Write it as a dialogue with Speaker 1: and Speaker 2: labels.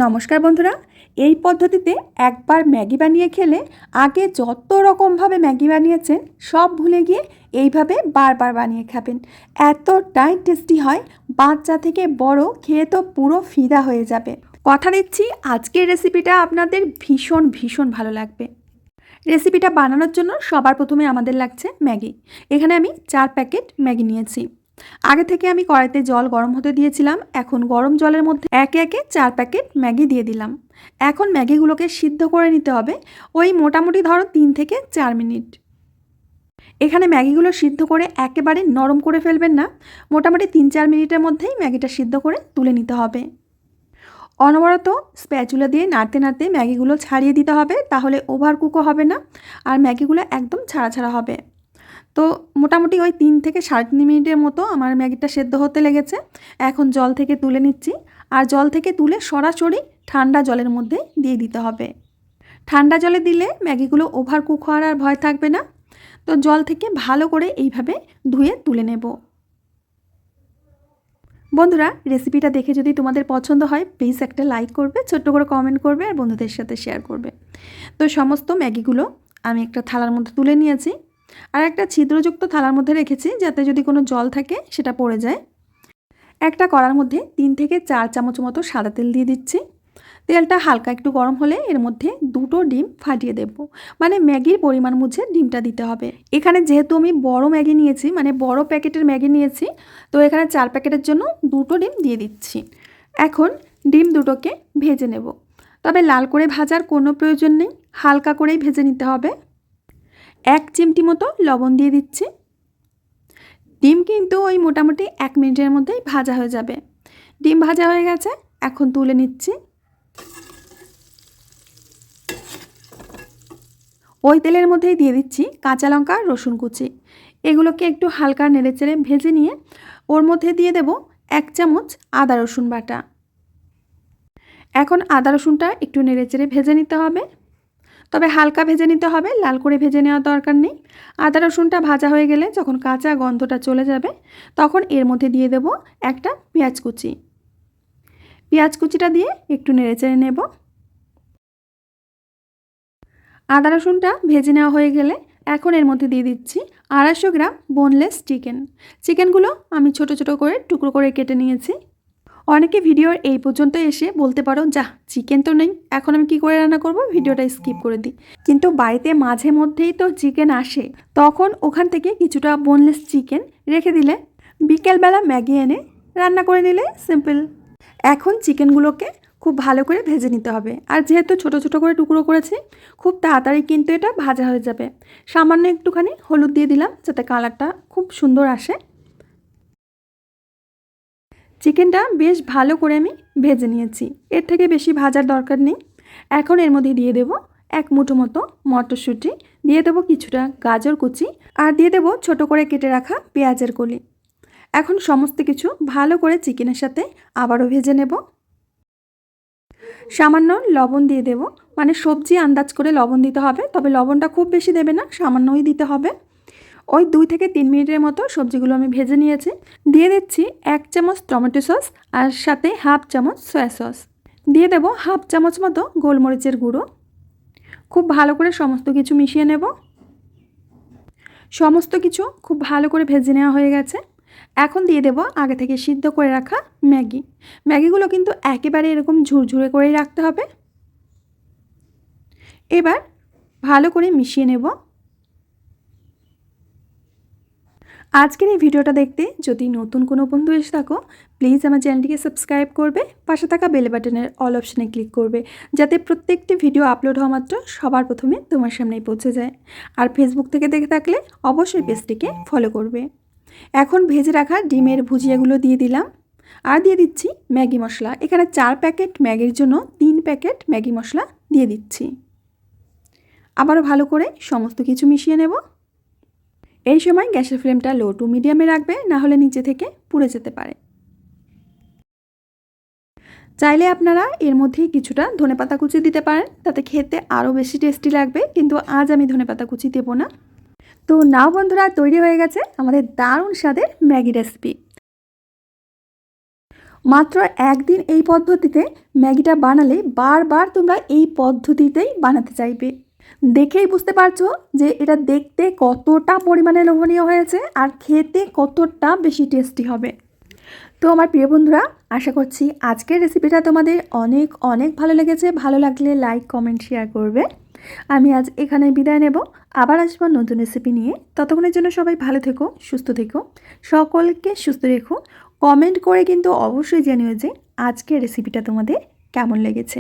Speaker 1: নমস্কার বন্ধুরা, এই পদ্ধতিতে একবার ম্যাগি বানিয়ে খেলে আগে যত রকমভাবে ম্যাগি বানিয়েছেন সব ভুলে গিয়ে এইভাবে বারবার বানিয়ে খাবেন। এতটাই টেস্টি হয়, বাচ্চা থেকে বড় খেয়ে তো পুরো ফিদা হয়ে যাবে। কথা দিচ্ছি আজকের রেসিপিটা আপনাদের ভীষণ ভীষণ ভালো লাগবে। রেসিপিটা বানানোর জন্য সবার প্রথমে আমাদের লাগছে ম্যাগি। এখানে আমি 4 প্যাকেট ম্যাগি নিয়েছি। আগে থেকে আমি কড়াইতে জল গরম হতে দিয়েছিলাম। এখন গরম জলের মধ্যে একে একে 4 প্যাকেট ম্যাগি দিয়ে দিলাম। এখন ম্যাগিগুলোকে সিদ্ধ করে নিতে হবে, ওই মোটামুটি ধরো 3 থেকে 4 মিনিট। এখানে ম্যাগিগুলো সিদ্ধ করে একেবারে নরম করে ফেলবেন না, মোটামুটি 3-4 মিনিটের মধ্যেই ম্যাগিটা সিদ্ধ করে তুলে নিতে হবে। অনবরত স্প্যাচুলা দিয়ে নাড়তে নাড়তে ম্যাগিগুলো ছাড়িয়ে দিতে হবে, তাহলে ওভার কুকও হবে না আর ম্যাগিগুলো একদম ছাড়া ছাড়া হবে। তো মোটামুটি ওই 3 থেকে 3.5 মিনিটের মতো আমার ম্যাগিটা সেদ্ধ হতে লেগেছে। এখন জল থেকে তুলে নিচ্ছি, আর জল থেকে তুলে সরাসরি ঠান্ডা জলের মধ্যে দিয়ে দিতে হবে। ঠান্ডা জলে দিলে ম্যাগিগুলো ওভার কুক হওয়ার আর ভয় থাকবে না। তো জল থেকে ভালো করে এইভাবে ধুয়ে তুলে নেব। বন্ধুরা, রেসিপিটা দেখে যদি তোমাদের পছন্দ হয় প্লিজ একটা লাইক করবে, ছোট্ট করে কমেন্ট করবে আর বন্ধুদের সাথে শেয়ার করবে। তো সমস্ত ম্যাগিগুলো আমি একটা থালার মধ্যে তুলে নিয়েছি, আর একটা ছিদ্রযুক্ত থালার মধ্যে রেখেছি যাতে যদি কোনো জল থাকে সেটা পড়ে যায়। একটা কড়ার মধ্যে 3 থেকে 4 চামচ মতো সাদা তেল দিয়ে দিচ্ছি। তেলটা হালকা একটু গরম হলে এর মধ্যে 2টো ডিম ফাটিয়ে দেব, মানে ম্যাগির পরিমাণ বুঝে ডিমটা দিতে হবে। এখানে যেহেতু আমি বড় ম্যাগি নিয়েছি, মানে বড় প্যাকেটের ম্যাগি নিয়েছি, তো এখানে 4 প্যাকেটের জন্য 2টো ডিম দিয়ে দিচ্ছি। এখন ডিম দুটোকে ভেজে নেব, তবে লাল করে ভাজার কোনো প্রয়োজন নেই, হালকা করেই ভেজে নিতে হবে। 1 চিমটি মতো লবণ দিয়ে দিচ্ছি। ডিম কিন্তু ওই মোটামুটি 1 মিনিটের মধ্যেই ভাজা হয়ে যাবে। ডিম ভাজা হয়ে গেছে, এখন তুলে নিচ্ছি। ওই তেলের মধ্যেই দিয়ে দিচ্ছি কাঁচা লঙ্কা, রসুন কুচি। এগুলোকে একটু হালকা নেড়েচেড়ে ভেজে নিয়ে ওর মধ্যে দিয়ে দেব 1 চামচ আদা রসুন বাটা। এখন আদা রসুনটা একটু নেড়েচেড়ে ভেজে নিতে হবে, তবে হালকা ভেজে নিতে হবে, লাল করে ভেজে নেওয়ার দরকার নেই। আদা রসুনটা ভাজা হয়ে গেলে যখন কাঁচা গন্ধটা চলে যাবে তখন এর মধ্যে দিয়ে দেব একটা পেঁয়াজ কুচি। পেঁয়াজ কুচিটা দিয়ে একটু নেড়েচেড়ে নেব। আদা রসুনটা ভেজে নেওয়া হয়ে গেলে এখন এর মধ্যে দিয়ে দিচ্ছি 250 গ্রাম বোনলেস চিকেন। চিকেনগুলো আমি ছোট ছোট করে টুকরো করে কেটে নিয়েছি। অনেকে ভিডিওর এই পর্যন্ত এসে বলতে পারো, যা চিকেন তো নেই, এখন আমি কি করে রান্না করব, ভিডিওটা স্কিপ করে দিই। কিন্তু বাড়িতে মাঝে মধ্যেই তো চিকেন আসে, তখন ওখান থেকে কিছুটা বোনলেস চিকেন রেখে দিলে বিকেলবেলা ম্যাগি এনে রান্না করে নিলে সিম্পল। এখন চিকেনগুলোকে খুব ভালো করে ভেজে নিতে হবে, আর যেহেতু ছোট ছোট করে টুকরো করেছি খুব তাড়াতাড়ি কিন্তু এটা ভাজা হয়ে যাবে। সামান্য একটুখানি হলুদ দিয়ে দিলাম যাতে কালারটা খুব সুন্দর আসে। চিকেনটা বেশ ভালো করে আমি ভেজে নিয়েছি, এর থেকে বেশি ভাজার দরকার নেই। এখন এর মধ্যে দিয়ে দেব 1 মুঠো মতো মটরশুঁটি, দিয়ে দেবো কিছুটা গাজর কুচি, আর দিয়ে দেবো ছোট করে কেটে রাখা পেঁয়াজের কলি। এখন সমস্ত কিছু ভালো করে চিকেনের সাথে আবারও ভেজে নেব। সামান্য লবণ দিয়ে দেব, মানে সবজি আন্দাজ করে লবণ দিতে হবে, তবে লবণটা খুব বেশি দেবে না, সামান্যই দিতে হবে। ওই 2 থেকে 3 মিনিটের মতো সবজিগুলো আমি ভেজে নিয়েছি। দিয়ে দিচ্ছি 1 চামচ টমেটো সস, আর সাথে হাফ চামচ সয়া সস। দিয়ে দেব হাফ চামচ মতো গোলমরিচের গুঁড়ো। খুব ভালো করে সমস্ত কিছু মিশিয়ে নেব। সমস্ত কিছু খুব ভালো করে ভেজে নেওয়া হয়ে গেছে। এখন দিয়ে দেব আগে থেকে সিদ্ধ করে রাখা ম্যাগি। ম্যাগিগুলো কিন্তু একেবারে এরকম ঝুরঝুরে করেই রাখতে হবে। এবার ভালো করে মিশিয়ে নেব। আজকের এই ভিডিওটা দেখতে যদি নতুন কোনো বন্ধু এসে থাকো প্লিজ আমার চ্যানেলটিকে সাবস্ক্রাইব করবে, পাশে থাকা বেল বাটনের অল অপশানে ক্লিক করবে, যাতে প্রত্যেকটি ভিডিও আপলোড হওয়া মাত্র সবার প্রথমে তোমার সামনেই পৌঁছে যায়। আর ফেসবুক থেকে দেখে থাকলে অবশ্যই পেজটিকে ফলো করবে। এখন ভেজে রাখা ডিমের ভুজিয়াগুলো দিয়ে দিলাম, আর দিয়ে দিচ্ছি ম্যাগি মশলা। এখানে 4 প্যাকেট ম্যাগির জন্য 3 প্যাকেট ম্যাগি মশলা দিয়ে দিচ্ছি। আবারও ভালো করে সমস্ত কিছু মিশিয়ে নেব। এই সময় গ্যাসের ফ্লেমটা লো টু মিডিয়ামে রাখবে, না হলে নিচে থেকে পুড়ে যেতে পারে। চাইলে আপনারা এর মধ্যে কিছুটা ধনেপাতা কুচি দিতে পারেন, তাতে খেতে আরও বেশি টেস্টি লাগবে, কিন্তু আজ আমি ধনেপাতা কুচি দেবো না। তো নাও বন্ধুরা, তৈরি হয়ে গেছে আমাদের দারুণ স্বাদের ম্যাগি রেসিপি। মাত্র একদিন এই পদ্ধতিতে ম্যাগিটা বানালে বারবার তোমরা এই পদ্ধতিতেই বানাতে চাইবে। দেখেই বুঝতে পারছো যে এটা দেখতে কতটা পরিমাণে লোভনীয় হয়েছে আর খেতে কতটা বেশি টেস্টি হবে। তো আমার প্রিয় বন্ধুরা, আশা করছি আজকের রেসিপিটা তোমাদের অনেক অনেক ভালো লেগেছে। ভালো লাগলে লাইক কমেন্ট শেয়ার করবে। আমি আজ এখানে বিদায় নেব, আবার আসবো নতুন রেসিপি নিয়ে। ততক্ষণের জন্য সবাই ভালো থেকো, সুস্থ থেকো, সকলকে সুস্থ রেখো। কমেন্ট করে কিন্তু অবশ্যই জানিও যে আজকের রেসিপিটা তোমাদের কেমন লেগেছে।